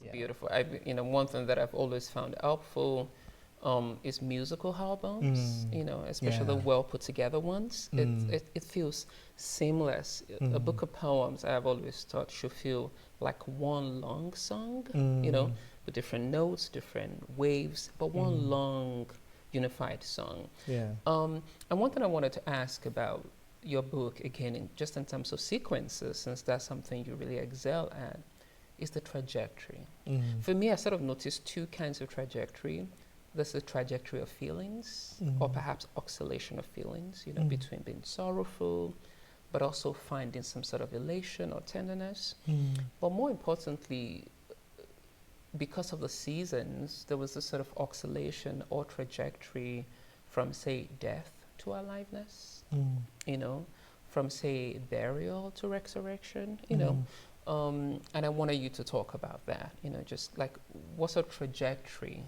Yeah. Beautiful. One thing that I've always found helpful is musical albums. Especially the Yeah. well put together ones. It feels seamless. A book of poems I've always thought should feel like one long song. With different notes, different waves, but one long unified song. Yeah. And one thing I wanted to ask about your book, again, just in terms of sequences, since that's something you really excel at, is the trajectory. For me, I sort of noticed two kinds of trajectory. There's the trajectory of feelings, or perhaps oscillation of feelings, between being sorrowful, but also finding some sort of elation or tenderness. But more importantly, because of the seasons, there was this sort of oscillation or trajectory from, say, death to aliveness, from, say, burial to resurrection, and I wanted you to talk about that, just like what sort of trajectory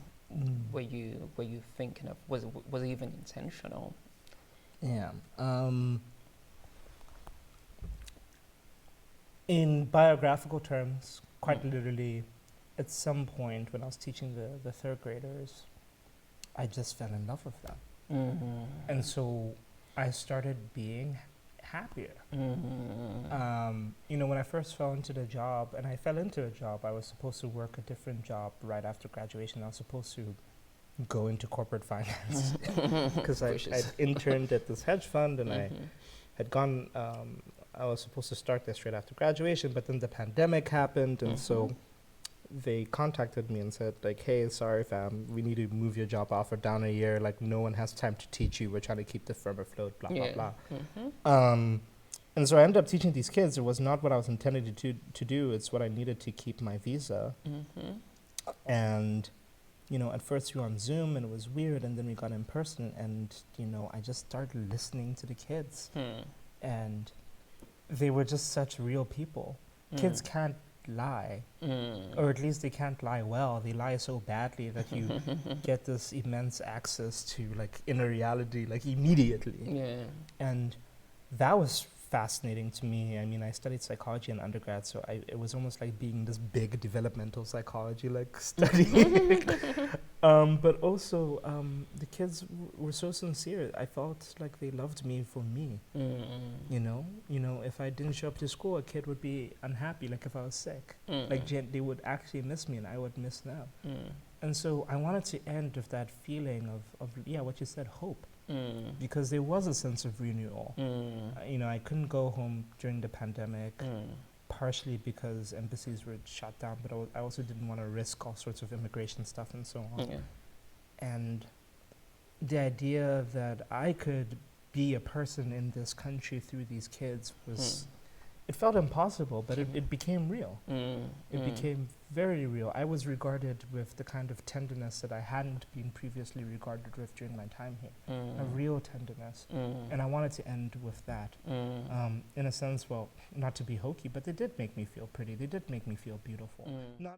were you thinking of? Was it even intentional? Yeah. In biographical terms, quite literally, at some point when I was teaching the third graders, I just fell in love with them. And so I started being happier. When I first fell into the job, and I fell into a job, I was supposed to work a different job right after graduation. I was supposed to go into corporate finance because I'd interned at this hedge fund, and I had gone, I was supposed to start there straight after graduation, but then the pandemic happened, and so they contacted me and said, like, hey, sorry fam, we need to move your job off or down a year, like no one has time to teach you, we're trying to keep the firm afloat, blah, blah, blah. And so I ended up teaching these kids. It was not what I was intended to do, it's what I needed to keep my visa. And at first we were on Zoom and it was weird, and then we got in person, and I just started listening to the kids. And they were just such real people. Kids can't lie, or at least they can't lie well. They lie so badly that you get this immense access to like inner reality like immediately. And that was fascinating to me. I mean, I studied psychology in undergrad, so it was almost like being this big developmental psychology like study. But also the kids were so sincere. I felt like they loved me for me. If I didn't show up to school, a kid would be unhappy. Like if I was sick, like they would actually miss me and I would miss them. And so I wanted to end with that feeling of what you said, hope. Because there was a sense of renewal. I couldn't go home during the pandemic, partially because embassies were shut down, but I also didn't want to risk all sorts of immigration stuff and so on. And the idea that I could be a person in this country through these kids was, it felt impossible, but it became real. It became very real. I was regarded with the kind of tenderness that I hadn't been previously regarded with during my time here. A real tenderness. And I wanted to end with that. In a sense, well, not to be hokey, but they did make me feel pretty. They did make me feel beautiful. Not